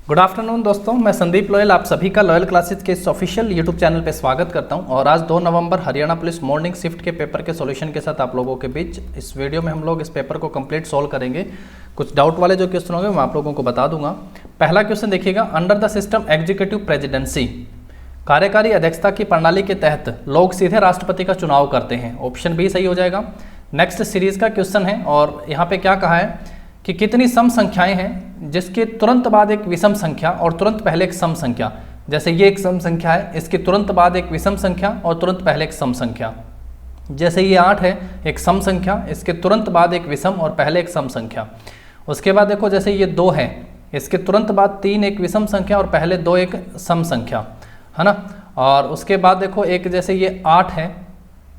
Good afternoon दोस्तों, मैं Sandeep loyal आप सभी का लॉयल क्लासेस के इस ऑफिशियल यूट्यूब चैनल पे स्वागत करता हूं। और आज 2 नवंबर हरियाणा पुलिस मॉर्निंग शिफ्ट के पेपर के सॉल्यूशन के साथ आप लोगों के बीच इस वीडियो में हम लोग इस पेपर को कंप्लीट सॉल्व करेंगे। कुछ डाउट वाले जो क्वेश्चन होंगे मैं आप लोगों को बता दूंगा। पहला क्वेश्चन देखिएगा, under the system executive presidency, कार्यकारी अध्यक्षता की प्रणाली के तहत लोग सीधे राष्ट्रपति का चुनाव करते हैं। ऑप्शन बी सही हो जाएगा। नेक्स्ट सीरीज का क्वेश्चन है और यहाँ पे क्या कहा है कि कितनी सम संख्याएं हैं जिसके तुरंत बाद एक विषम संख्या और तुरंत पहले एक सम संख्या। जैसे ये एक सम संख्या है, इसके तुरंत बाद एक विषम संख्या और तुरंत पहले एक सम संख्या। जैसे ये 8 है, एक सम संख्या, इसके तुरंत बाद एक विषम और पहले एक सम संख्या। उसके बाद देखो जैसे ये 2 है, इसके तुरंत बाद 3 एक विषम संख्या और पहले 2 एक सम संख्या, है ना। और उसके बाद देखो एक जैसे ये 8 है,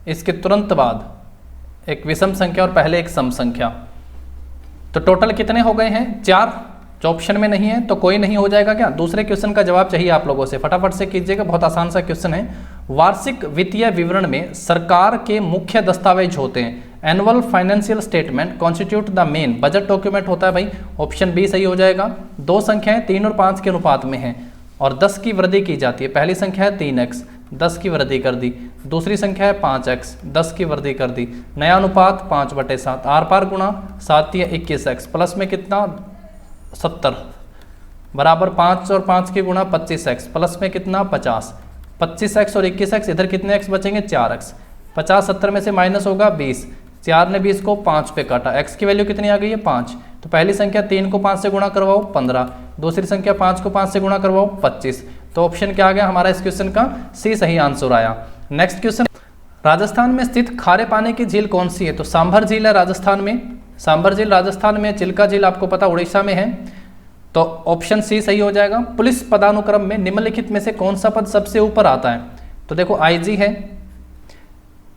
इसके तुरंत बाद एक विषम संख्या और पहले एक सम संख्या। तो टोटल कितने हो गए हैं? 4। जो ऑप्शन में नहीं है तो कोई नहीं हो जाएगा क्या? दूसरे क्वेश्चन का जवाब चाहिए आप लोगों से, फटाफट से कीजिएगा, बहुत आसान सा क्वेश्चन है। वार्षिक वित्तीय विवरण में सरकार के मुख्य दस्तावेज होते हैं। Annual financial statement constitute the main, budget document होता है भाई। ऑप्शन बी सही हो जाएगा। 2 संख्याएं 3 और 5 के अनुपात में हैं और 10 की वृद्धि की जाती है। पहली संख्या है 3x, 10 की वृद्धि कर दी। दूसरी संख्या है 5x, 10 की वृद्धि कर दी। नया अनुपात 5/7, आर पार गुणा 7 या 21x, प्लस में कितना 70 बराबर 5 और 5 की गुणा 25x, प्लस में कितना 50। 25x और 21x, इधर कितने x बचेंगे? 4x। 50 70 में से माइनस होगा 20, 4 ने 20 को 5 पे काटा, x की वैल्यू कितनी आ गई है? 5। तो पहली संख्या 3 को 5 से गुणा करवाओ 15, दूसरी संख्या 5 को 5 से गुणा करवाओ 25। तो ऑप्शन क्या आ गया हमारा इस क्वेश्चन का? सी सही आंसर आया। नेक्स्ट क्वेश्चन, राजस्थान में स्थित खारे पानी की झील कौन सी है? तो सांभर झील है राजस्थान में, सांभर झील राजस्थान में, चिल्का झील आपको पता उड़ीसा में है। तो ऑप्शन सी सही हो जाएगा। पुलिस पदानुक्रम में निम्नलिखित में से कौन सा पद सबसे ऊपर आता है? तो देखो आईजी है,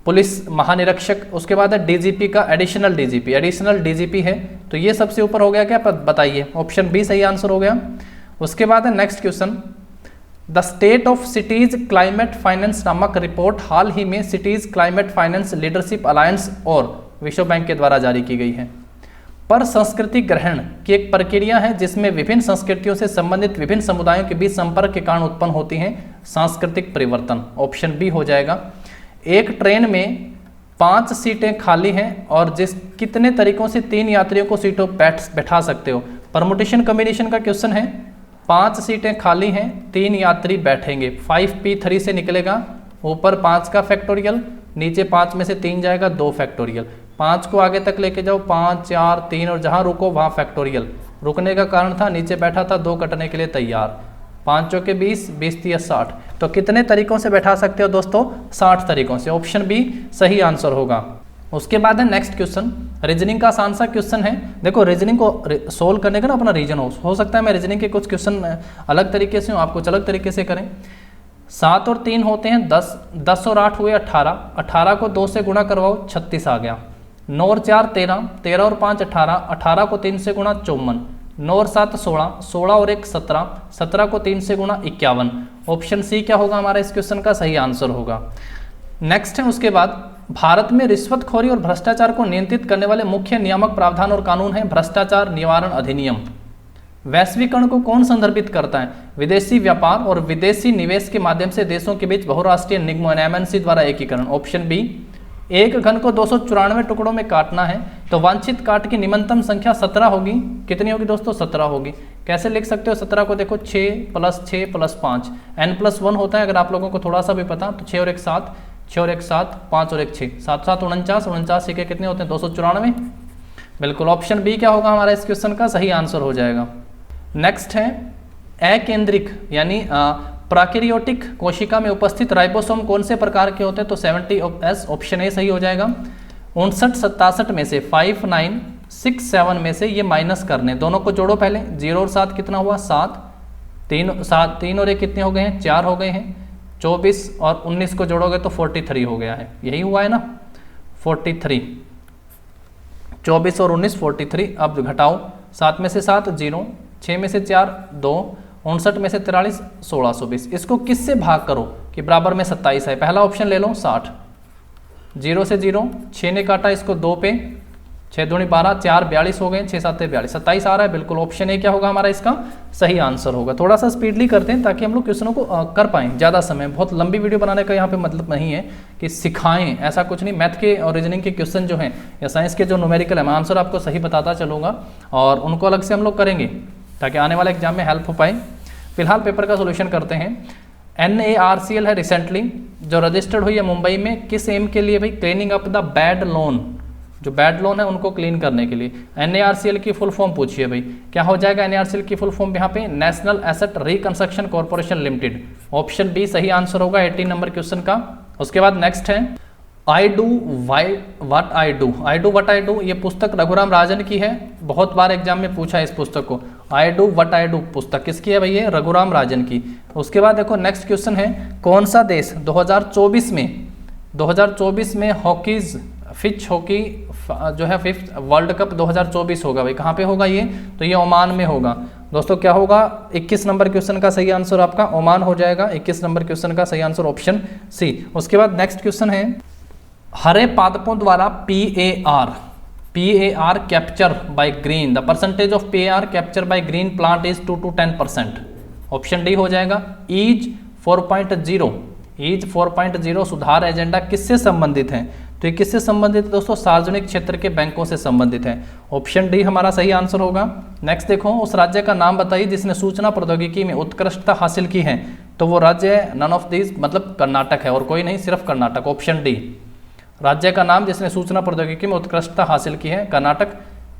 पुलिस महानिरीक्षक, उसके बाद है डीजीपी का एडिशनल डीजीपी है। तो ये सबसे ऊपर हो गया क्या पद? बताइए। ऑप्शन बी सही आंसर हो गया। उसके बाद है next question, the state of cities climate finance नामक रिपोर्ट हाल ही में cities climate finance leadership alliance और विश्व बैंक के द्वारा जारी की गई है। पर संस्कृति ग्रहण की एक प्रक्रिया है जिसमें विभिन्न संस्कृतियों से संबंधित विभिन्न समुदायों के बीच संपर्क के कारण उत्पन्न होती हैं सांस्कृतिक परिवर्तन। ऑप्शन बी हो जाएगा। एक ट्रेन में 5 सीटें खाली हैं और जिस कितने तरीकों से 3 यात्रियों को सीटों बैठा सकते हो? परमुटेशन कॉम्बिनेशन का क्वेश्चन है। 5 सीटें खाली हैं, 3 यात्री बैठेंगे, 5p3 से निकलेगा। ऊपर 5 का फैक्टोरियल, नीचे 5 में से 3 जाएगा, 2 फैक्टोरियल। 5 को आगे तक लेके जाओ, 5 4 3 और जहाँ रुको वहाँ फैक्टोरियल। रुकने का कारण था नीचे बैठा था, 2 कटने के लिए तैयार। 5 चौके 20, 20 तिया 60। तो कितने तरीकों से बैठा सकते हो दोस्तों? 60 तरीकों से। ऑप्शन बी सही आंसर होगा। उसके बाद है नेक्स्ट क्वेश्चन, रीजनिंग का आसान सा क्वेश्चन है। देखो रीजनिंग को सोल्व करने का ना अपना रीजन हो सकता है मैं रीजनिंग के कुछ क्वेश्चन अलग तरीके से हूँ, आपको अलग तरीके से करें। 7 और 3 होते हैं 10, 10 और 8 हुए 18, 18 को 2 से गुणा करवाओ 36 आ गया। 9 और 4 13, 13 और 5 18, 18 को 3 से गुणा 54, 9 और 7 16, 16 और 1 17, 17 को 3 से गुणा 51। ऑप्शन सी क्या होगा हमारा इस क्वेश्चन का? सही आंसर होगा। नेक्स्ट है उसके बाद, भारत में रिश्वतखोरी और भ्रष्टाचार को नियंत्रित करने वाले मुख्य नियामक प्रावधान और कानून है भ्रष्टाचार निवारण अधिनियम। वैश्वीकरण को कौन संदर्भित करता है? विदेशी व्यापार और विदेशी निवेश के माध्यम से देशों के बीच बहुराष्ट्रीय निगमों एमएनसी द्वारा एकीकरण। Option B. एक घन को 294 टुकड़ों में काटना है तो वांछित काट की निम्नतम संख्या 17 होगी। कितनी होगी दोस्तों? 17 होगी। कैसे लिख सकते हो 17 को? देखो 6 + 6 + 5, n+1 होता है अगर आप लोगों को थोड़ा सा भी पता तो 6 और 1 7, 6 और 1 7, 5 और 1 6, 7 7 49, 49 के कितने होते हैं? 294। बिल्कुल ऑप्शन बी क्या होगा हमारा इस क्वेश्चन का? सही आंसर हो जाएगा। नेक्स्ट है अकेंद्रिक यानी प्राकैरियोटिक कोशिका में उपस्थित राइबोसोम कौन से प्रकार के होते हैं? तो 70S, ऑप्शन ए सही हो जाएगा। 59 67 में से 5 9 6 7 में से ये माइनस करने, दोनों को जोड़ो पहले। 0 और 7 कितना हुआ? 7, 3 और 1 कितने हो गए हैं? 4 हो गए हैं। 24 और 19 को जोड़ोगे तो 43 हो गया है। यही हुआ है ना 43। 24 और 19 43। अब घटाओ, 7 में से 7 0, 6 में से 4 2, 59 में से 43 1620। इसको किससे भाग करो कि बराबर में 27 है? पहला ऑप्शन ले लो 60, 0 से 0, 6 ने काटा इसको 2 पे 6 दूनी 12, 4 42 हो गए, 6 7 42, 27 आ रहा है, बिल्कुल ऑप्शन ए क्या होगा हमारा इसका सही आंसर होगा। थोड़ा सा स्पीडली करते हैं ताकि हम लोग क्वेश्चनों को कर पाएँ, ज़्यादा समय, बहुत लंबी वीडियो बनाने का यहाँ पे मतलब नहीं है कि सिखाएं, ऐसा कुछ नहीं। मैथ के और रीजनिंग के क्वेश्चन जो हैं या साइंस के जो न्यूमेरिकल है, मैं आंसर आपको सही बताता चलूँगा और उनको अलग से हम लोग करेंगे ताकि आने वाले एग्जाम में हेल्प हो पाए। फिलहाल पेपर का सोल्यूशन करते हैं। NARCL है रिसेंटली जो रजिस्टर्ड हुई है मुंबई में, किस एम के लिए भाई? Cleaning up the bad loan, जो बैड लोन है उनको क्लीन करने के लिए। NARCL की फुल फॉर्म पूछिए भाई, क्या हो जाएगा NARCL की फुल फॉर्म यहाँ पे? National asset reconstruction corporation limited. Option B सही आंसर होगा 18 नंबर क्वेश्चन का। उसके बाद नेक्स्ट है I do what I do. I do what I do ये पुस्तक रघुराम राजन की है, बहुत बार एग्जाम में पूछा है इस पुस्तक को। आई डू व्हाट आई डू पुस्तक किसकी है भैया? रघुराम राजन की। उसके बाद देखो नेक्स्ट क्वेश्चन है, कौन सा देश 2024 में हॉकीज फिच हॉकी जो है 5th वर्ल्ड कप 2024 होगा भाई? कहाँ पे होगा ये? तो ये ओमान में होगा। दोस्तों क्या होगा? 21 नंबर क्वेश्चन का सही आंसर आपका ओमान हो जाएगा। 21 नंबर क्वेश्चन का सही आंसर ऑप्शन सी। उसके बाद नेक्स्ट क्वेश्चन है, हरे पादपों द्वारा PAR capture by green, the percentage of PAR capture by green plant is 2 to 10%। Option D हो जाएगा। ईज 4.0 सुधार एजेंडा किससे संबंधित है? तो ये किससे संबंधित है दोस्तों? सार्वजनिक क्षेत्र के बैंकों से संबंधित है। ऑप्शन डी हमारा सही आंसर होगा। नेक्स्ट देखो, उस राज्य का नाम बताइए जिसने सूचना प्रौद्योगिकी में उत्कृष्टता हासिल की है। तो वो राज्य है नन ऑफ दीज, मतलब कर्नाटक है और कोई नहीं, सिर्फ कर्नाटक। ऑप्शन डी राज्य का नाम जिसने सूचना प्रौद्योगिकी में उत्कृष्टता हासिल की है, कर्नाटक।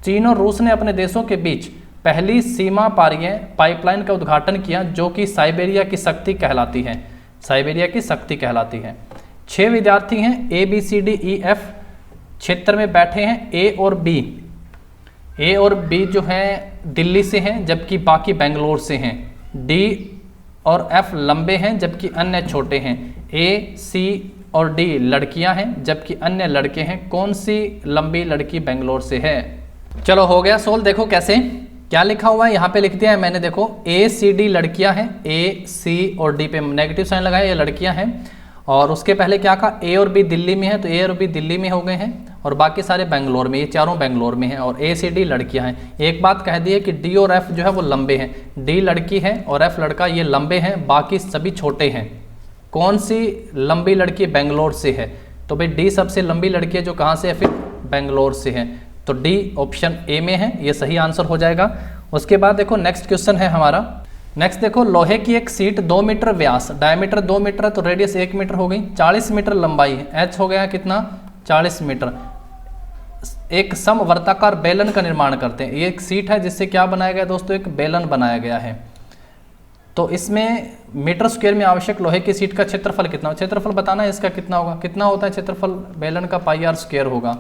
चीन और रूस ने अपने देशों के बीच पहली सीमा पारीय पाइपलाइन का उद्घाटन किया जो कि साइबेरिया की शक्ति कहलाती है। साइबेरिया की शक्ति कहलाती है। 6 विद्यार्थी हैं ABCDEF क्षेत्र में बैठे हैं। ए और बी जो हैं दिल्ली से हैं जबकि बाकी बेंगलोर से हैं। डी और F लंबे हैं जबकि अन्य छोटे हैं। A, C और डी लड़कियां हैं जबकि अन्य लड़के हैं। कौन सी लंबी लड़की बेंगलोर से है? चलो हो गया सोल्व। देखो कैसे, क्या लिखा हुआ है यहाँ पे लिख दिया है मैंने। देखो ACD लड़कियां हैं, A, C और D पे नेगेटिव साइन लगाया, ये लड़कियां हैं। और उसके पहले क्या कहा? A और B दिल्ली में है, तो A और B दिल्ली में हो गए हैं और बाकी सारे बेंगलोर में, ये चारों बेंगलोर में हैं और ACD लड़कियां हैं। एक बात कह दी है कि D और F जो है वो लंबे हैं। D लड़की है और F लड़का, ये लंबे हैं, बाकी सभी छोटे हैं। कौन सी लंबी लड़की बेंगलोर से है? तो भाई डी सबसे लंबी लड़की है जो कहाँ से है? फिर बेंगलोर से है। तो डी ऑप्शन ए में है, ये सही आंसर हो जाएगा। उसके बाद देखो नेक्स्ट क्वेश्चन है हमारा। नेक्स्ट देखो, लोहे की एक सीट 2 मीटर व्यास, डायमीटर 2 मीटर है तो रेडियस 1 मीटर हो गई, 40 मीटर लंबाई है, एच हो गया कितना? 40 मीटर। एक समवर्ताकार बेलन का निर्माण करते हैं। ये एक सीट है जिससे क्या बनाया गया दोस्तों? एक बेलन बनाया गया है। तो इसमें मीटर स्क्वायर में आवश्यक लोहे की सीट का क्षेत्रफल कितना हो? क्षेत्रफल बताना है इसका कितना होगा? कितना होता है क्षेत्रफल बेलन का? πr स्क्वायर होगा।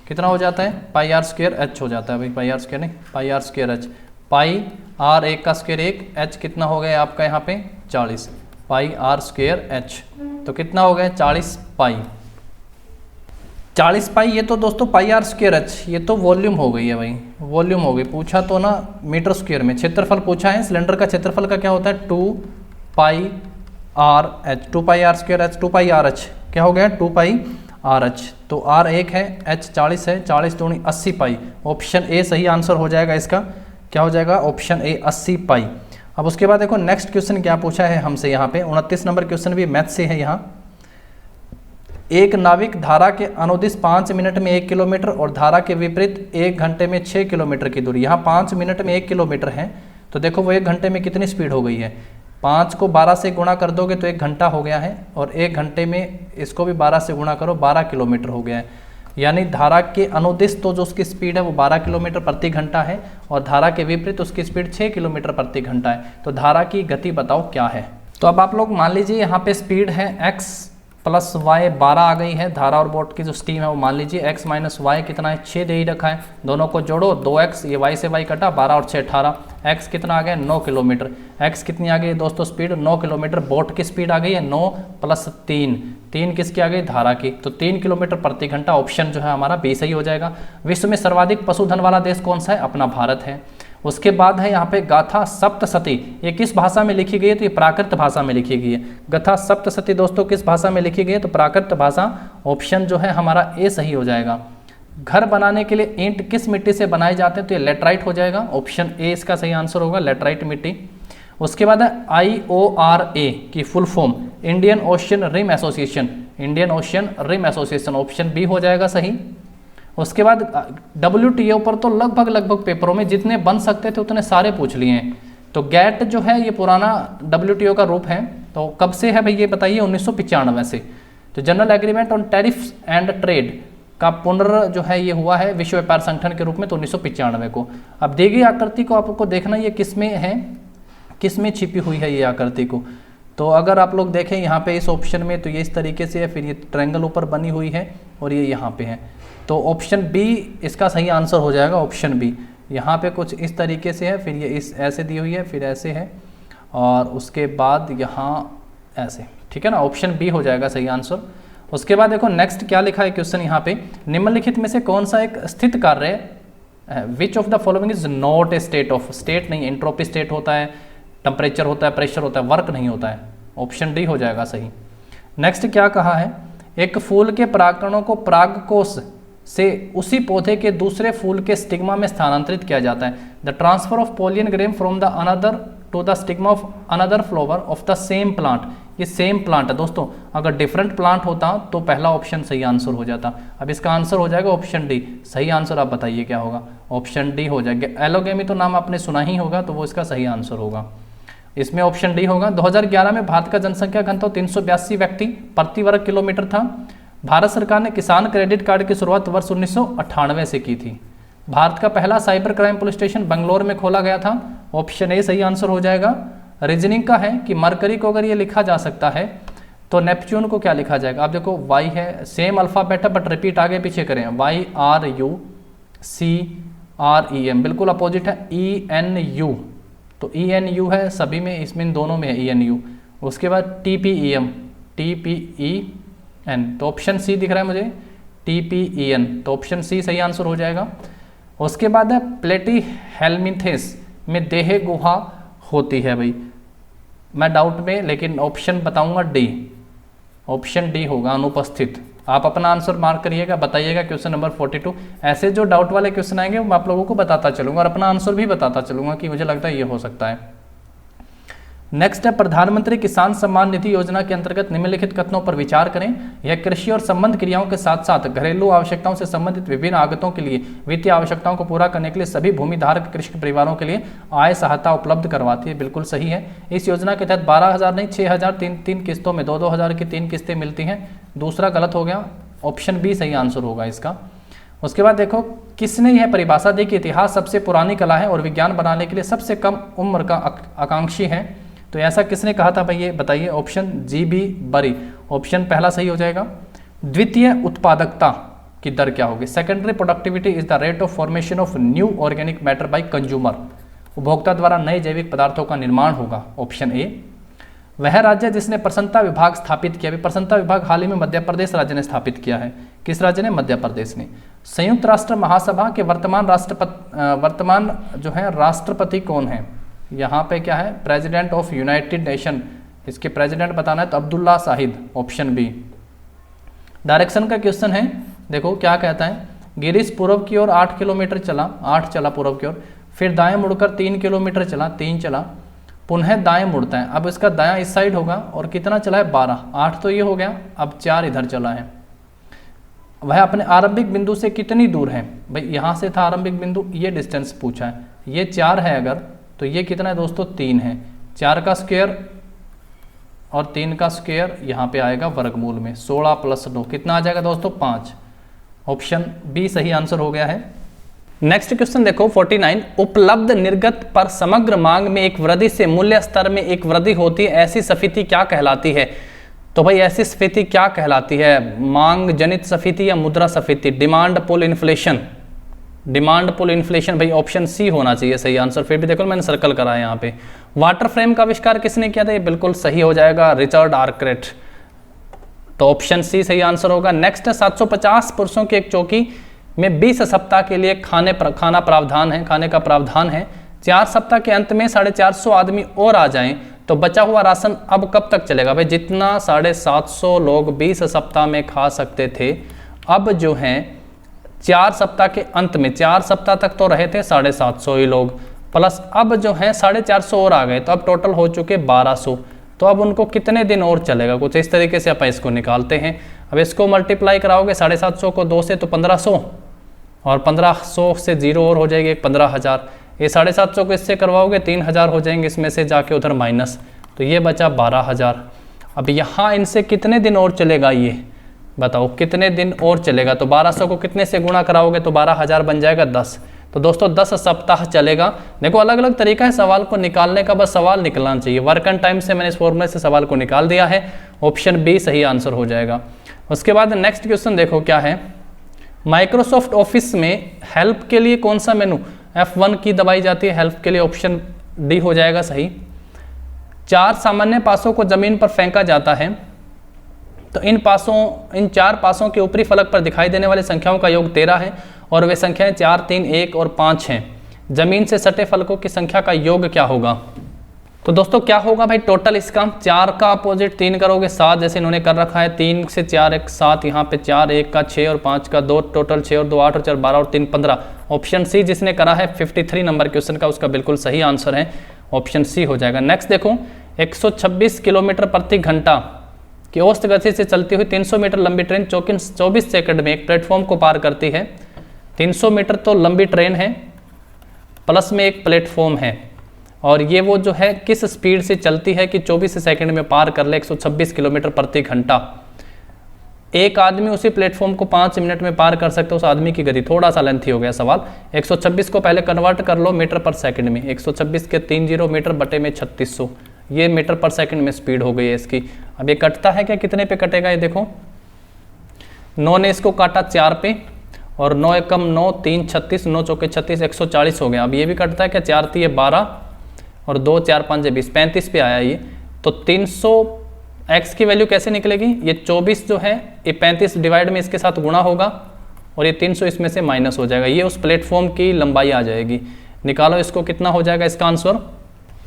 कितना हो जाता है? πr स्क्वायर h हो जाता है भाई, πr स्क्वायर नहीं, πr स्क्वायर h। πr 1 का स्क्वायर 1, h कितना हो गया आपका यहाँ पे? 40। πr स्क्वायर h तो कितना हो गया? 40 पाई। 40 पाई, ये तो दोस्तों πr स्क्वायर h, ये तो वॉल्यूम हो गई है भाई, वॉल्यूम हो गई। पूछा तो ना मीटर स्क्वायर में, क्षेत्रफल पूछा है। सिलेंडर का क्षेत्रफल का क्या होता है? 2 πr h, 2 πr square h, 2 πr h क्या हो गया? 2 πr h। तो r 1 है, h 40 है, 40 दूनी 80 पाई। ऑप्शन ए सही आंसर हो जाएगा इसका। क्या हो जाएगा? ऑप्शन ए 80 पाई। अब उसके बाद देखो नेक्स्ट क्वेश्चन क्या पूछा है हमसे यहाँ पे। 29 नंबर क्वेश्चन भी मैथ से है यहाँ। एक नाविक धारा के अनुदिश 5 मिनट में 1 किलोमीटर और धारा के विपरीत 1 घंटे में 6 किलोमीटर की दूरी, यहाँ 5 मिनट में 1 किलोमीटर है तो देखो वो 1 घंटे में कितनी स्पीड हो गई है? 5 को 12 से गुणा कर दोगे तो 1 घंटा हो गया है और 1 घंटे में इसको भी 12 से गुणा करो, 12 किलोमीटर हो गया है। यानी धारा के अनुदिश तो जो उसकी स्पीड है वो 12 किलोमीटर प्रति घंटा है और धारा के विपरीत उसकी स्पीड 6 किलोमीटर प्रति घंटा है। तो धारा की गति बताओ क्या है? तो अब आप लोग मान लीजिए यहाँ पे स्पीड है x प्लस वाई 12 आ गई है। धारा और बोट की जो स्टीम है वो मान लीजिए x माइनस वाई कितना है? 6 दे ही रखा है। दोनों को जोड़ो, 2x, ये y से y कटा, 12 और 6 18। x कितना आ गया? 9 किलोमीटर। x कितनी आ गई दोस्तों स्पीड? 9 किलोमीटर। बोट की स्पीड आ गई है 9 प्लस 3, 3 किसकी आ गई? धारा की। तो 3 किलोमीटर प्रति घंटा। ऑप्शन जो है हमारा बी सही हो जाएगा। विश्व में सर्वाधिक पशुधन वाला देश कौन सा है? अपना भारत है। उसके बाद है यहाँ पे गाथा सप्तशती, ये किस भाषा में लिखी गई है? तो ये प्राकृत भाषा में लिखी गई है। गाथा सप्तशती दोस्तों किस भाषा में लिखी गई है? तो प्राकृत भाषा। ऑप्शन जो है हमारा ए सही हो जाएगा। घर बनाने के लिए ईंट किस मिट्टी से बनाए जाते हैं? तो ये लेटराइट हो जाएगा, ऑप्शन ए इसका सही आंसर होगा, लेटराइट मिट्टी। उसके बाद है IORA की full form Indian ocean rim association, Indian ocean rim association, option B हो जाएगा सही। उसके बाद WTO पर तो लगभग पेपरों में जितने बन सकते थे उतने सारे पूछ लिए हैं। तो गैट जो है ये पुराना WTO का रूप है, तो कब से है भाई ये बताइए? 1995 से। तो general agreement on tariffs and trade का जो है ये हुआ है विश्व व्यापार संगठन के रूप में, तो 1995 को। अब दी गई आकृति को आपको देखना ये किस में है, किस में छिपी हुई है ये आकृति को। तो अगर आप लोग देखें यहाँ पे इस ऑप्शन में, तो ये इस तरीके से है, फिर ये ट्रायंगल ऊपर बनी हुई है और ये यहाँ पे है। तो ऑप्शन बी इसका सही आंसर हो जाएगा, ऑप्शन बी। यहाँ पे कुछ इस तरीके से है, फिर ये इस ऐसे दी हुई है, फिर ऐसे है, और उसके बाद यहाँ ऐसे, ठीक है ना, ऑप्शन बी हो जाएगा सही आंसर। उसके बाद देखो नेक्स्ट क्या लिखा है क्वेश्चन यहाँ पे, निम्नलिखित में से कौन सा एक स्थित कार्य है, which of the following is not a state of, state नहीं, एंट्रोपी स्टेट होता है, टेम्परेचर होता है, प्रेशर होता है, वर्क नहीं होता है, ऑप्शन डी हो जाएगा सही। नेक्स्ट क्या कहा है, एक फूल के परागकणों को परागकोश से उसी पौधे के दूसरे फूल के स्टिग्मा में स्थानांतरित किया जाता है। The transfer of pollen grain from the anther to the stigma of another flower of the same plant, ये सेम प्लांट है दोस्तों, अगर डिफरेंट प्लांट होता तो पहला ऑप्शन सही आंसर हो जाता। अब इसका आंसर हो जाएगा ऑप्शन डी, सही आंसर आप बताइए क्या होगा? ऑप्शन डी हो जाएगा। एलोगेमी तो नाम आपने सुना ही होगा, तो वो इसका सही आंसर होगा, इसमें ऑप्शन डी होगा। 2011 में भारत का जनसंख्या घनत्व 382 व्यक्ति प्रति वर्ग किलोमीटर था। भारत सरकार ने किसान क्रेडिट कार्ड की शुरुआत वर्ष 1998 से की थी। भारत का पहला cyber crime police station Bangalore में खोला गया था, ऑप्शन ए सही आंसर हो जाएगा। रीजनिंग का है कि मरकरी को अगर ये लिखा जा सकता है तो नेपच्यून को क्या लिखा जाएगा? आप देखो वाई है, सेम अल्फाबेट है बट रिपीट आगे पीछे करें, YRUCREM, बिल्कुल अपोजिट है ENU, तो ENU है सभी में, इसमें इन दोनों में है ENU। उसके बाद TPEM, TPEN, तो ऑप्शन सी दिख रहा है मुझे, TPEN, तो ऑप्शन सी सही आंसर हो जाएगा। उसके बाद है प्लेटीहेल्मिन्थेस में देह गुहा होती है भाई, मैं डाउट में, लेकिन ऑप्शन बताऊंगा डी, ऑप्शन डी होगा अनुपस्थित। आप अपना आंसर मार्क करिएगा, बताइएगा क्वेश्चन नंबर 42। ऐसे जो डाउट वाले क्वेश्चन आएंगे मैं आप लोगों को बताता चलूंगा और अपना आंसर भी बताता चलूंगा कि मुझे लगता है ये हो सकता है। नेक्स्ट है प्रधानमंत्री किसान सम्मान निधि योजना के अंतर्गत निम्नलिखित कथनों पर विचार करें। यह कृषि और संबंध क्रियाओं के साथ साथ घरेलू आवश्यकताओं से संबंधित विभिन्न आगतों के लिए वित्तीय आवश्यकताओं को पूरा करने के लिए सभी भूमिधारक कृषक परिवारों के लिए आय सहायता उपलब्ध करवाती है, बिल्कुल सही है। इस योजना के तहत 12,000 नहीं 6,000 तीन किस्तों में 2-2 हज़ार की 3 किस्तें मिलती हैं, दूसरा गलत हो गया, ऑप्शन बी सही आंसर होगा इसका। उसके बाद देखो किसने यह परिभाषा दी कि इतिहास सबसे पुरानी कला है और विज्ञान बनाने के लिए सबसे कम उम्र का आकांक्षी है, तो ऐसा किसने कहा था भाई ये बताइए? ऑप्शन GB बरी, ऑप्शन पहला सही हो जाएगा। द्वितीय उत्पादकता की दर क्या होगी? Secondary productivity is the rate of formation of new organic matter by consumer, उपभोक्ता द्वारा नए जैविक पदार्थों का निर्माण होगा, ऑप्शन ए। वह राज्य जिसने प्रसन्नता विभाग स्थापित किया, प्रसन्नता विभाग हाल ही में मध्य प्रदेश राज्य ने स्थापित किया है, किस राज्य ने? मध्य प्रदेश ने। संयुक्त राष्ट्र महासभा के वर्तमान जो है राष्ट्रपति कौन है? यहाँ पे क्या है? प्रेसिडेंट ऑफ यूनाइटेड नेशन, इसके प्रेसिडेंट बताना है तो Abdullah Shahid, option B. Direction का क्वेश्चन है, देखो क्या कहता है, गिरीश पूर्व की ओर 8 किलोमीटर चला, 8 चला पूर्व की ओर, फिर दाएं मुड़कर 3 किलोमीटर चला, 3 चला, पुनः दाएं मुड़ता है, अब इसका दायां इस साइड होगा और कितना चला है? 12, 8 तो ये हो गया, अब 4 इधर चला है। वह अपने आरंभिक बिंदु से कितनी दूर है? भाई यहाँ से था आरंभिक बिंदु, ये डिस्टेंस पूछा है, ये 4 है अगर, तो ये कितना है दोस्तों? 3 है, 4 का स्क्वायर और 3 का स्क्वायर यहाँ पे आएगा वर्गमूल में, 16 + 9 कितना आ जाएगा दोस्तों? 5, ऑप्शन बी सही आंसर हो गया है। नेक्स्ट क्वेश्चन देखो 49, उपलब्ध निर्गत पर समग्र मांग में एक वृद्धि से मूल्य स्तर में एक वृद्धि होती है, ऐसी स्फीति क्या कहलाती है? तो भाई ऐसी स्फीति क्या कहलाती है? मांग जनित स्फीति या मुद्रा स्फीति? Demand pull inflation, demand pull inflation, भाई ऑप्शन सी होना चाहिए सही आंसर। फिर भी देखो मैंने सर्कल करा है यहाँ पे। वाटर फ्रेम का आविष्कार किसने किया था? ये बिल्कुल सही हो जाएगा, रिचर्ड आर्कराइट, तो ऑप्शन सी सही आंसर होगा। नेक्स्ट है 750 पुरुषों की एक चौकी में 20 सप्ताह के लिए खाने का प्रावधान है। 4 सप्ताह के अंत में 450 आदमी और आ जाएं तो बचा हुआ राशन अब कब तक चलेगा? भाई जितना 750 लोग 20 सप्ताह में खा सकते थे, अब जो है 4 सप्ताह के अंत में, 4 सप्ताह तक तो रहे थे 750 ही लोग, प्लस अब जो है 450 और आ गए, तो अब टोटल हो चुके 1200। तो अब उनको कितने दिन और चलेगा, कुछ इस तरीके से अपन इसको निकालते हैं। अब इसको मल्टीप्लाई कराओगे 750 को 2 से तो 1500, और 1500 से 0 और हो जाएगी 15,000। ये 750 को इससे करवाओगे 3000 हो जाएंगे, इसमें से जाके उधर माइनस, तो ये बचा 12,000। अब यहाँ इनसे कितने दिन और चलेगा, ये बताओ कितने दिन और चलेगा। तो 1200 को कितने से गुणा कराओगे तो 12,000 बन जाएगा 10। तो दोस्तों 10 सप्ताह चलेगा। देखो अलग अलग तरीका है सवाल को निकालने का, बस सवाल निकलना चाहिए। वर्क एंड टाइम से मैंने इस फॉर्मूले से सवाल को निकाल दिया है, ऑप्शन बी सही आंसर हो जाएगा। उसके बाद नेक्स्ट क्वेश्चन देखो क्या है, माइक्रोसॉफ्ट ऑफिस में हेल्प के लिए कौन सा मेनू, F1 की दबाई जाती है हेल्प के लिए, ऑप्शन डी हो जाएगा सही। 4 सामान्य पासों को जमीन पर फेंका जाता है, तो इन 4 पासों के ऊपरी फलक पर दिखाई देने वाली संख्याओं का योग 13 है, और वे संख्याएं 4, 3, 1 और 5 हैं। जमीन से सटे फलकों की संख्या का योग क्या होगा। तो दोस्तों क्या होगा भाई, टोटल इसका 4 का अपोजिट 3 करोगे 7, जैसे इन्होंने कर रखा है। 3 से 4 1 7, यहाँ पे 4 1 का 6 और 5 का 2, टोटल 6 और 2 8 और 4 12 और 3 15। ऑप्शन सी जिसने करा है 53 नंबर क्वेश्चन का, उसका बिल्कुल सही आंसर है, ऑप्शन सी हो जाएगा। नेक्स्ट देखो, 126 किलोमीटर प्रति घंटा की औसत गति से चलती हुई 300 मीटर लंबी ट्रेन 24 सेकंड में एक प्लेटफॉर्म को पार करती है। 300 मीटर तो लंबी ट्रेन है, प्लस में एक प्लेटफॉर्म है, और ये वो जो है किस स्पीड से चलती है कि 24 सेकंड में पार कर ले 126 किलोमीटर प्रति घंटा। एक आदमी उसी प्लेटफॉर्म को 5 मिनट में पार कर सकता है, उस आदमी की गति। थोड़ा सा लेंथी हो गया सवाल। 126 को पहले कन्वर्ट कर लो मीटर पर सेकंड में, 126 के 30 मीटर बटे में 3600, ये मीटर पर सेकंड में स्पीड हो गई है इसकी। अब ये कटता है क्या, कितने पे कटेगा ये देखो, 9 ने इसको काटा 4 पे, और 9 एकम 9 3 36, 9 चौके 36, 140 हो गया। अब ये भी कटता है क्या, 4 3 12 और 2 4 5 20, 35 पे आया ये। तो 300 x की वैल्यू कैसे निकलेगी, ये 24 जो है ये 35 डिवाइड में इसके साथ गुणा होगा, और ये 300 इसमें से माइनस हो जाएगा, ये उस प्लेटफॉर्म की लंबाई आ जाएगी। निकालो इसको, कितना हो जाएगा इसका आंसर।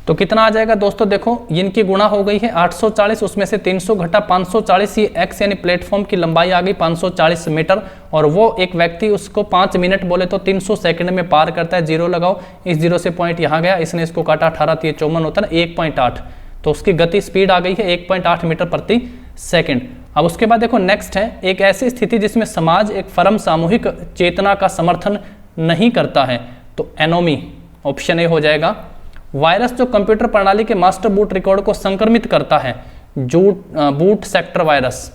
तो कितना आ जाएगा दोस्तों, देखो इनकी गुणा हो गई है 840, उसमें से 300 घटा 540, ये x यानी प्लेटफॉर्म की लंबाई आ गई 540 मीटर, और वो एक व्यक्ति उसको 5 मिनट बोले तो 300 सेकंड में पार करता है। 0 लगाओ, इस 0 से पॉइंट यहाँ गया, इसने इसको काटा 18 3 54 होता है 1.8, तो उसकी गति स्पीड आ गई है 1.8 मीटर प्रति सेकंड। अब उसके बाद देखो नेक्स्ट है, एक ऐसी स्थिति जिसमें समाज एक फर्म सामूहिक चेतना का समर्थन नहीं करता है, तो एनोमी, ऑप्शन ए हो जाएगा। वायरस जो कंप्यूटर प्रणाली के मास्टर बूट रिकॉर्ड को संक्रमित करता है, बूट सेक्टर वायरस।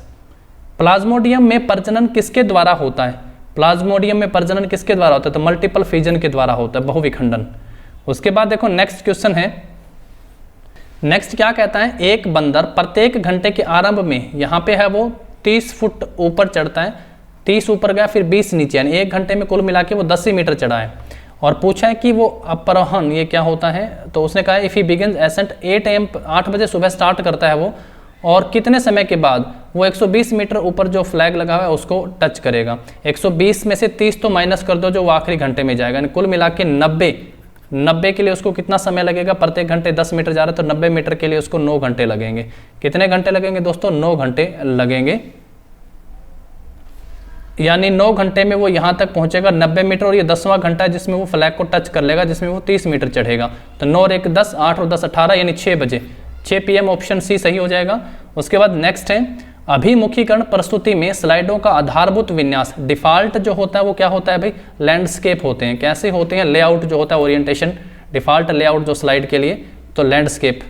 प्लाज्मोडियम में प्रजनन किसके द्वारा होता है, प्लाज्मोडियम में प्रजनन किसके द्वारा होता है, तो मल्टीपल फिजन के द्वारा होता है, बहुविखंडन। उसके बाद देखो नेक्स्ट क्वेश्चन है, नेक्स्ट क्या कहता है, एक बंदर प्रत्येक घंटे के आरंभ में, यहाँ पे है वो 30 फुट ऊपर चढ़ता है, 30 ऊपर गया फिर 20 नीचे, यानी 1 घंटे में कुल मिला के वो 10 ही मीटर चढ़ा है। और पूछा है कि वो अपरोहन ये क्या होता है, तो उसने कहा if he begins ascent 8 AM 8 बजे सुबह स्टार्ट करता है वो, और कितने समय के बाद वो 120 मीटर ऊपर जो फ्लैग लगा हुआ है उसको टच करेगा। 120 में से 30 तो माइनस कर दो जो वो आखिरी घंटे में जाएगा, यानी कुल मिला के 90 के लिए उसको कितना समय लगेगा, प्रत्येक घंटे 10 मीटर जा रहा है तो 90 मीटर के लिए उसको 9 घंटे लगेंगे। कितने घंटे लगेंगे दोस्तों, 9 घंटे लगेंगे, यानी 9 घंटे में वो यहाँ तक पहुँचेगा 90 मीटर, और ये 10वां घंटा है जिसमें वो फ्लैग को टच कर लेगा, जिसमें वो 30 मीटर चढ़ेगा। तो 9 और 1 10, 8 और 10 18, यानी 6 बजे, 6 PM, ऑप्शन सी सही हो जाएगा। उसके बाद नेक्स्ट है, अभिमुखीकरण प्रस्तुति में स्लाइडों का आधारभूत विन्यास, डिफॉल्ट जो होता है वो क्या होता है भाई, लैंडस्केप होते हैं। कैसे होते हैं, लेआउट जो होता है, ओरिएंटेशन, डिफॉल्ट लेआउट जो स्लाइड के लिए, तो लैंडस्केप।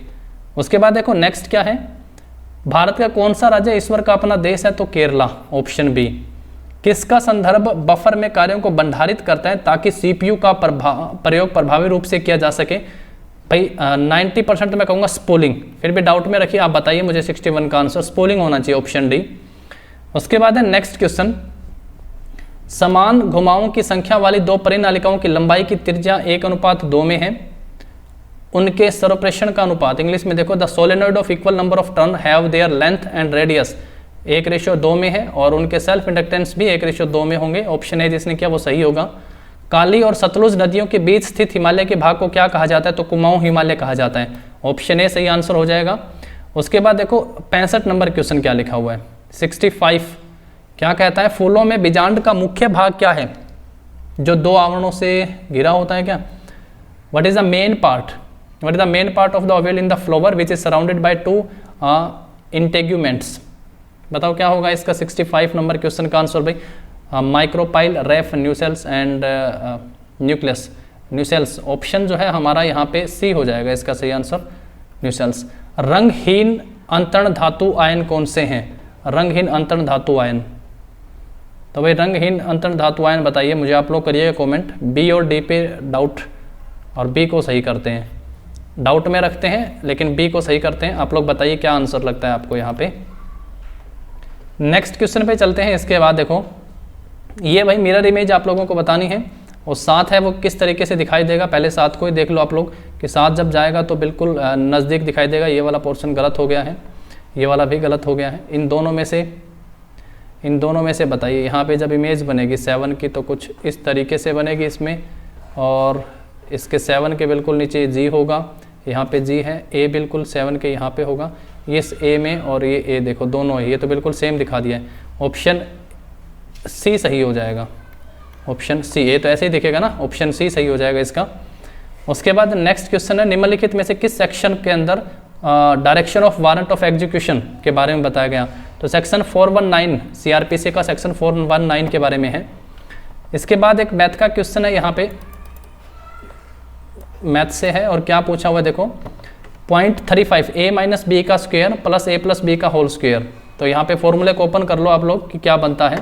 उसके बाद देखो नेक्स्ट क्या है, भारत का कौन सा राज्य ईश्वर का अपना देश है, तो केरला, ऑप्शन बी। किसका संदर्भ बफर में कार्यों को भंडारित करता है ताकि CPU का प्रयोग प्रभावी रूप से किया जा सके, भाई 90% मैं कहूँगा स्पूलिंग, फिर भी डाउट में रखिए, आप बताइए मुझे 61 का आंसर स्पूलिंग होना चाहिए, ऑप्शन डी। उसके बाद है नेक्स्ट क्वेश्चन, समान घुमावों की संख्या वाली 2 परिनालिकाओं की लंबाई की त्रिज्या 1:2 में है, उनके सर्वप्रेषण का अनुपात, इंग्लिश में देखो, the solenoid of equal number of turn have their length and radius 1:2 में है, और उनके सेल्फ इंडक्टेंस भी 1:2 में होंगे, ऑप्शन है जिसने किया वो सही होगा। काली और सतलुज नदियों के बीच स्थित हिमालय के भाग को क्या कहा जाता है, तो कुमाऊं हिमालय कहा जाता है, ऑप्शन ए सही आंसर हो जाएगा। उसके बाद देखो 65 नंबर क्वेश्चन क्या लिखा हुआ है, 65 क्या कहता है, फूलों में बीजांड का मुख्य भाग क्या है, जो दो आवरणों से घिरा होता है क्या? What is the main part, what is the main part of the ovule in the flower which is surrounded by two integuments? बताओ क्या होगा इसका 65 नंबर क्वेश्चन का आंसर भाई? Micropyle, raphe, nucellus and nucleus. Nucellus option जो है हमारा यहाँ पे सी हो जाएगा इसका सही आंसर, न्यूसेल्स। रंगहीन अंतरण धातु आयन कौन से हैं? रंगहीन अंतरण धातु आयन, तो भाई रंगहीन अंतरण धातु आयन बताइए मुझे, आप लोग करिएगा कमेंट। बी और डी पे डाउट, और बी को सही करते हैं, डाउट में रखते हैं लेकिन बी को सही करते हैं। आप लोग बताइए क्या आंसर लगता है आपको यहाँ पे। नेक्स्ट क्वेश्चन पे चलते हैं। इसके बाद देखो ये भाई मिरर इमेज आप लोगों को बतानी है, और साथ है वो किस तरीके से दिखाई देगा, पहले साथ को ही देख लो आप लोग कि साथ जब जाएगा तो बिल्कुल नज़दीक दिखाई देगा। ये वाला पोर्शन गलत हो गया है, ये वाला भी गलत हो गया है। इन दोनों में से बताइए। यहाँ पे जब इमेज बनेगी 7 की तो कुछ इस तरीके से बनेगी इसमें, और इसके 7 के बिल्कुल नीचे जी होगा, यहाँ पे जी है, ए बिल्कुल 7 के यहाँ पे होगा, ये इस ए में और ये ए देखो दोनों है, ये तो बिल्कुल सेम दिखा दिया है। ऑप्शन सी सही हो जाएगा, ऑप्शन सी। ए तो ऐसे ही दिखेगा ना, ऑप्शन सी सही हो जाएगा इसका। उसके बाद नेक्स्ट क्वेश्चन है, निम्नलिखित में से किस सेक्शन के अंदर direction of warrant of execution के बारे में बताया गया? तो सेक्शन 419 सीआरपीसी का सेक्शन 419 के बारे में है। इसके बाद एक मैथ का क्वेश्चन है, यहाँ पे मैथ से है और क्या पूछा हुआ है देखो, 0.35 a माइनस बी का स्क्वायर प्लस a प्लस बी का होल स्क्वायर। तो यहाँ पे फॉर्मूले को ओपन कर लो आप लोग कि क्या बनता है।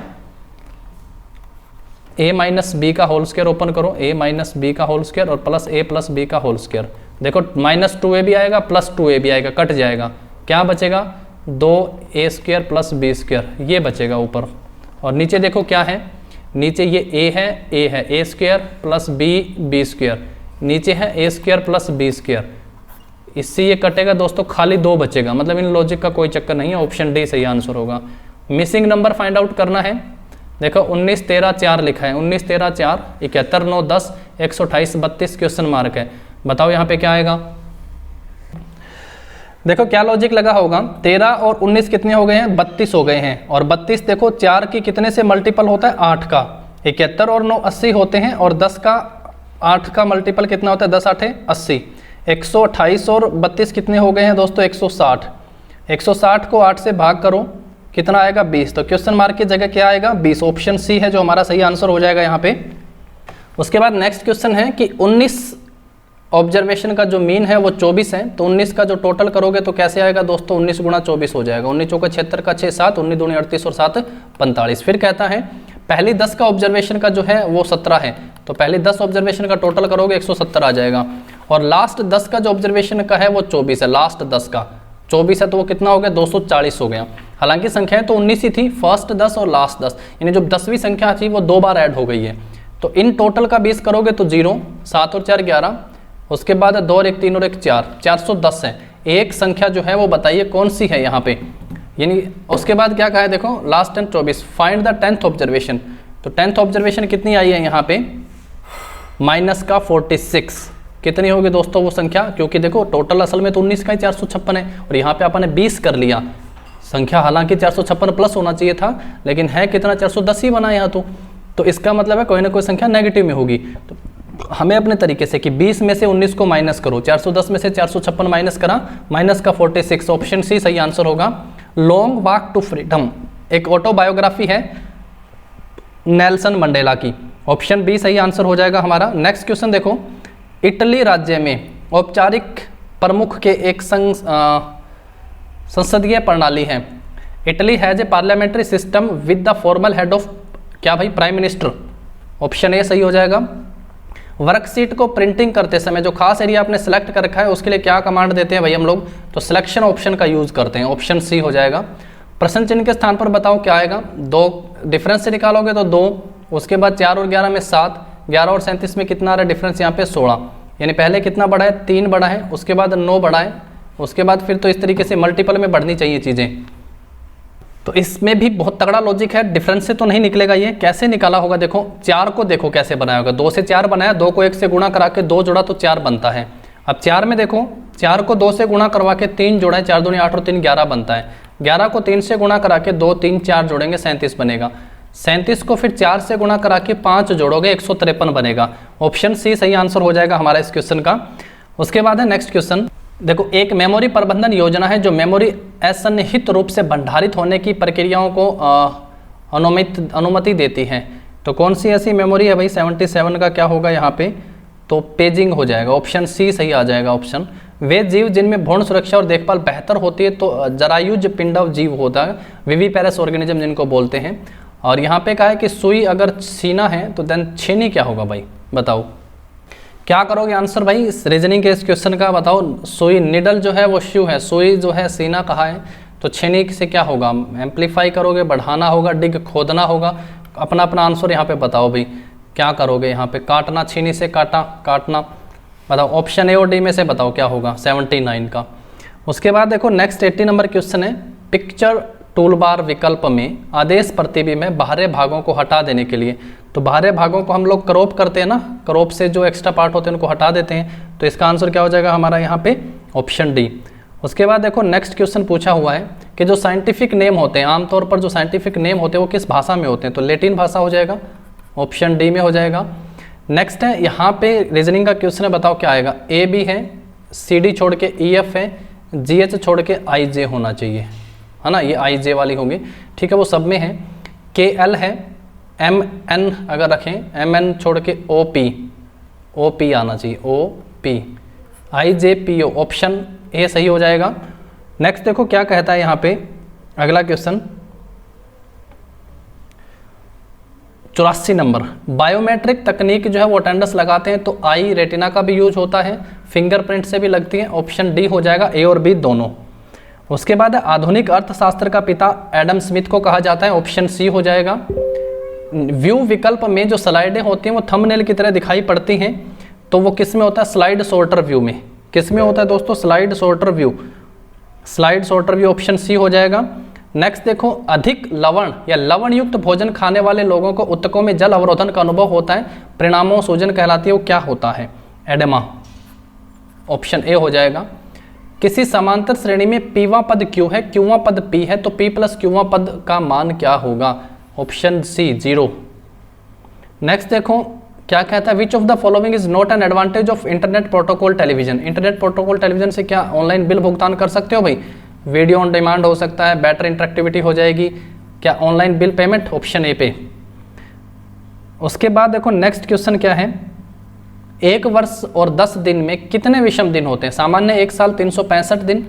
a माइनस बी का होल स्क्वायर ओपन करो, a माइनस बी का होल स्क्वायर और प्लस a प्लस बी का होल स्क्वायर। देखो -2a भी आएगा प्लस 2a भी आएगा, कट जाएगा, क्या बचेगा? 2a square plus B square, ये बचेगा ऊपर। और नीचे देखो क्या है, नीचे ये a है a square plus B square, नीचे है a square plus B square. इससे ये कटेगा दोस्तों, खाली 2 बचेगा, मतलब इन लॉजिक का कोई चक्कर नहीं है, ऑप्शन डी सही आंसर होगा। मिसिंग नंबर फाइंड आउट करना है। देखो 19 13 4 लिखा है, 19 13 4 71 9 10 128 32 क्वेश्चन मार्क है। बताओ यहाँ पे क्या आएगा? देखो क्या लॉजिक लगा होगा, 13 और 19 कितने हो गए हैं? 32 हो गए हैं, और 32 देखो 4 की कितने से मल्टीपल होता है? 8 का। 71 और 9 80 होते हैं, और 10 का 8 का मल्टीपल कितना होता है? 10 8 80। 128 और 32 कितने हो गए हैं दोस्तों? 160। 160 को 8 से भाग करो, कितना आएगा? 20। तो क्वेश्चन मार्क की जगह क्या आएगा? 20। ऑप्शन सी है जो हमारा सही आंसर हो जाएगा यहाँ पे। उसके बाद नेक्स्ट क्वेश्चन है कि 19 ऑब्जर्वेशन का जो मीन है वो 24 है, तो 19 का जो टोटल करोगे तो कैसे आएगा दोस्तों? 19 गुणा 24 हो जाएगा। 19 चौका 76 का 6 7, 19 दूनी 38 और 7 45। फिर कहता है पहली 10 का ऑब्जर्वेशन का जो है वो 17 है, तो पहले 10 ऑब्जर्वेशन का टोटल करोगे 170 आ जाएगा। और लास्ट 10 का जो ऑब्जर्वेशन का है वो 24 है, लास्ट 10 का 24 है, तो वो कितना हो गया? 240 हो गया। हालांकि संख्याएं तो 19 ही थी, फर्स्ट 10 और लास्ट 10, यानी जो 10वीं संख्या थी वो 2 बार ऐड हो गई है। तो इन टोटल का 20 करोगे तो 0, 7 और 4 11, उसके बाद 2 और 1 3 और 1 4, 410 है। एक संख्या जो है वो बताइए कौन सी है यहाँ पे, यानी उसके बाद क्या कहा है देखो, last 10 24, find the 10th observation. तो 10th ऑब्जर्वेशन कितनी आई है यहाँ पे? माइनस का 46। कितनी होगी दोस्तों वो संख्या? क्योंकि देखो टोटल असल में तो 19 का ही 456 है, और यहाँ पे आपने 20 कर लिया। संख्या हालांकि 456 प्लस होना चाहिए था, लेकिन है कितना? 410 ही बना यहाँ तो इसका मतलब है कोई ना कोई संख्या नेगेटिव में होगी। तो हमें अपने तरीके से कि 20 में से 19 को माइनस करो, 410 में से 456 माइनस करा, माइनस का 46, ऑप्शन सी सही आंसर होगा। लॉन्ग वॉक टू फ्रीडम एक ऑटोबायोग्राफी है नेल्सन मंडेला की, ऑप्शन बी सही आंसर हो जाएगा हमारा। नेक्स्ट क्वेश्चन देखो, इटली राज्य में औपचारिक प्रमुख के एक संसदीय प्रणाली है। Italy has a parliamentary system with the formal head of क्या भाई? प्राइम मिनिस्टर, ऑप्शन ए सही हो जाएगा। वर्कशीट को प्रिंटिंग करते समय जो खास एरिया आपने सेलेक्ट कर रखा है उसके लिए क्या कमांड देते हैं भाई हम लोग? तो सिलेक्शन ऑप्शन का यूज करते हैं, ऑप्शन सी हो जाएगा। प्रश्न चिन्ह के स्थान पर बताओ क्या आएगा? 2 डिफरेंस से निकालोगे तो 2, उसके बाद 4 और 11 में 7, 11 और 37 में कितना आ रहा है डिफरेंस यहाँ पे? 16, यानी पहले कितना बड़ा है? 3 बड़ा है, उसके बाद 9 बड़ा है, उसके बाद फिर तो इस तरीके से मल्टीपल में बढ़नी चाहिए चीज़ें। तो इसमें भी बहुत तगड़ा लॉजिक है, डिफरेंस से तो नहीं निकलेगा ये। कैसे निकाला होगा देखो, 4 को देखो कैसे बनाया होगा, 2 से 4 बनाया, 2 को 1 से गुणा करा के 2 जोड़ा तो 4 बनता है। अब 4 में देखो, 4 को 2 से गुणा करवा के 3 जोड़ा है, 4 दूनी 8 और 3 11 बनता है। 11 को 3 से गुणा करा के 2 3 4 जोड़ेंगे 37 बनेगा। 37 को फिर 4 से गुणा करा के 5 जोड़ोगे 153 बनेगा। ऑप्शन सी सही आंसर हो जाएगा हमारा इस क्वेश्चन का। उसके बाद है नेक्स्ट क्वेश्चन, देखो एक मेमोरी प्रबंधन योजना है जो मेमोरी असन्निहित रूप से भंडारित होने की प्रक्रियाओं को अनुमति देती है। तो कौन सी ऐसी मेमोरी है भाई? 77 का क्या होगा यहाँ पे? तो पेजिंग हो जाएगा। ऑप्शन सी सही आ जाएगा ऑप्शन। वे जीव जिनमें भ्रूण सुरक्षा और देखभाल बेहतर होती है तो जरायुज पिंडव जीव होता है, विविपेरस ऑर्गेनिज्म जिनको बोलते हैं। और यहाँ पे कहा है कि सुई अगर सीना है तो देन छेनी क्या होगा भाई? बताओ क्या करोगे आंसर भाई इस रीजनिंग के इस क्वेश्चन का? बताओ। सुई निडल जो है वो शू है, सुई जो है सीना कहा है, तो छेनी से क्या होगा? एम्पलीफाई करोगे, बढ़ाना होगा, डिग खोदना होगा। अपना अपना आंसर यहाँ पे बताओ भाई क्या करोगे यहाँ पे? काटना, छीनी से काटा, काटना। बताओ ऑप्शन ए और डी में से बताओ क्या होगा 79 का। उसके बाद देखो नेक्स्ट 80 नंबर क्वेश्चन है, पिक्चर टूलबार विकल्प में आदेश प्रतिबिंब में बाहरी भागों को हटा देने के लिए, तो बाहरी भागों को हम लोग क्रॉप करते हैं ना, क्रॉप से जो एक्स्ट्रा पार्ट होते हैं उनको हटा देते हैं, तो इसका आंसर क्या हो जाएगा हमारा यहाँ पे? Option D. उसके बाद देखो नेक्स्ट क्वेश्चन पूछा हुआ है कि जो साइंटिफिक नेम होते हैं, आमतौर पर जो साइंटिफिक नेम होते हैं वो किस भाषा में होते हैं? तो लैटिन भाषा हो जाएगा, ऑप्शन डी में हो जाएगा। नेक्स्ट है यहाँ पे रीजनिंग का क्वेश्चन है, बताओ क्या आएगा? ए बी है, सी डी छोड़ के ई एफ है, जी एच छोड़ के आई जे होना चाहिए, है ना, ये आई जे वाली होंगी, ठीक है, वो सब में है। के एल है, एम एन अगर रखें, एम एन छोड़ के ओ पी आना चाहिए, O P, I J P O, option A सही हो जाएगा। नेक्स्ट देखो क्या कहता है यहाँ पे अगला क्वेश्चन 84 नंबर, बायोमेट्रिक तकनीक जो है वो अटेंडेंस लगाते हैं तो आई रेटिना का भी यूज होता है, फिंगरप्रिंट से भी लगती है, ऑप्शन डी हो जाएगा, ए और बी दोनों। उसके बाद आधुनिक अर्थशास्त्र का पिता एडम स्मिथ को कहा जाता है, ऑप्शन सी हो जाएगा। व्यू विकल्प में जो स्लाइडें होती हैं वो थंबनेल की तरह दिखाई पड़ती हैं, तो वो किस में होता है? स्लाइड सॉर्टर व्यू में। किस में होता है दोस्तों? Slide sorter view, slide sorter view, option C हो जाएगा। नेक्स्ट देखो, अधिक लवण या लवण युक्त भोजन खाने वाले लोगों को ऊतकों में जल अवरोधन का अनुभव होता है, परिणामों सूजन कहलाती है, वो क्या होता है? एडेमा, ऑप्शन ए हो जाएगा। किसी समांतर श्रेणी में पीवा पद क्यू है, क्यूवा पद पी है, तो पी प्लस क्यूवा पद का मान क्या होगा? Option C 0। नेक्स्ट देखो क्या कहता है, which of the following is not an advantage of internet protocol television. Internet protocol television से क्या ऑनलाइन बिल भुगतान कर सकते हो भाई? वीडियो ऑन डिमांड हो सकता है, बेटर इंटरेक्टिविटी हो जाएगी, क्या online bill payment? Option A पे। उसके बाद देखो नेक्स्ट क्वेश्चन क्या है, 1 वर्ष और 10 दिन में कितने विषम दिन होते हैं? सामान्य 1 साल 365 दिन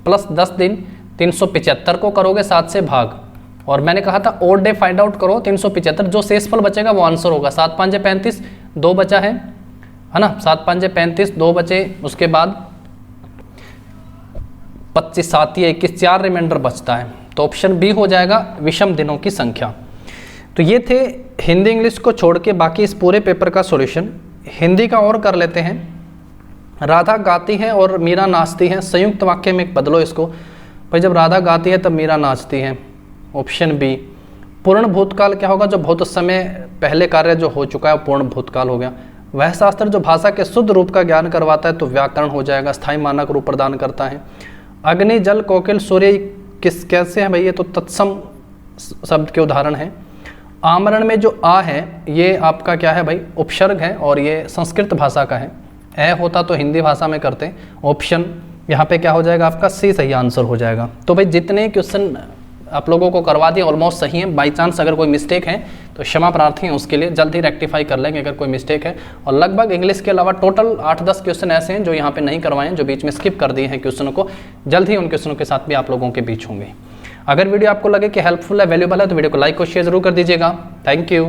प्लस 10 दिन 375 को करोगे 7 से भाग, और मैंने कहा था ओड डे फाइंड आउट करो 375, जो शेषफल बचेगा वो आंसर होगा। 7 5 35, 2 बचा है ना, 7 5 35, 2 बचे, उसके बाद 25 7 21, 4 रिमाइंडर बचता है, तो ऑप्शन बी हो जाएगा विषम दिनों की संख्या। तो ये थे हिंदी इंग्लिश को छोड़ के बाकी इस पूरे पेपर का सॉल्यूशन। हिंदी का और कर लेते हैं। राधा गाती है और मीरा नाचती है, संयुक्त वाक्य में बदलो इसको भाई, जब राधा गाती है तब मीरा नाचती है, ऑप्शन बी। पूर्ण भूतकाल क्या होगा? जो बहुत समय पहले कार्य जो हो चुका है वो पूर्ण भूतकाल हो गया। वह शास्त्र जो भाषा के शुद्ध रूप का ज्ञान करवाता है तो व्याकरण हो जाएगा, स्थायी मानक रूप प्रदान करता है। अग्नि जल कोकिल सूर्य किस कैसे हैं भाई? ये तो तत्सम शब्द के उदाहरण हैं। आमरण में जो आ है ये आपका क्या है भाई? उपसर्ग है, और ये संस्कृत भाषा का है। ए होता तो हिंदी भाषा में करते, ऑप्शन यहाँ पे क्या हो जाएगा आपका? सी सही आंसर हो जाएगा। तो भाई जितने क्वेश्चन आप लोगों को करवा दिए ऑलमोस्ट सही है। बाई चांस अगर कोई मिस्टेक है तो क्षमा प्रार्थी हैं, उसके लिए जल्द ही रेक्टिफाई कर लेंगे अगर कोई मिस्टेक है। और लगभग इंग्लिश के अलावा टोटल 8-10 क्वेश्चन ऐसे हैं जो यहाँ पे नहीं करवाए हैं, जो बीच में स्किप कर दिए हैं क्वेश्चनों को। जल्द ही उन क्वेश्चनों के साथ भी आप लोगों के बीच होंगे। अगर वीडियो आपको लगे कि हेल्पफुल है, वैल्यूबल है, तो वीडियो को लाइक और शेयर जरूर कर दीजिएगा। Thank you.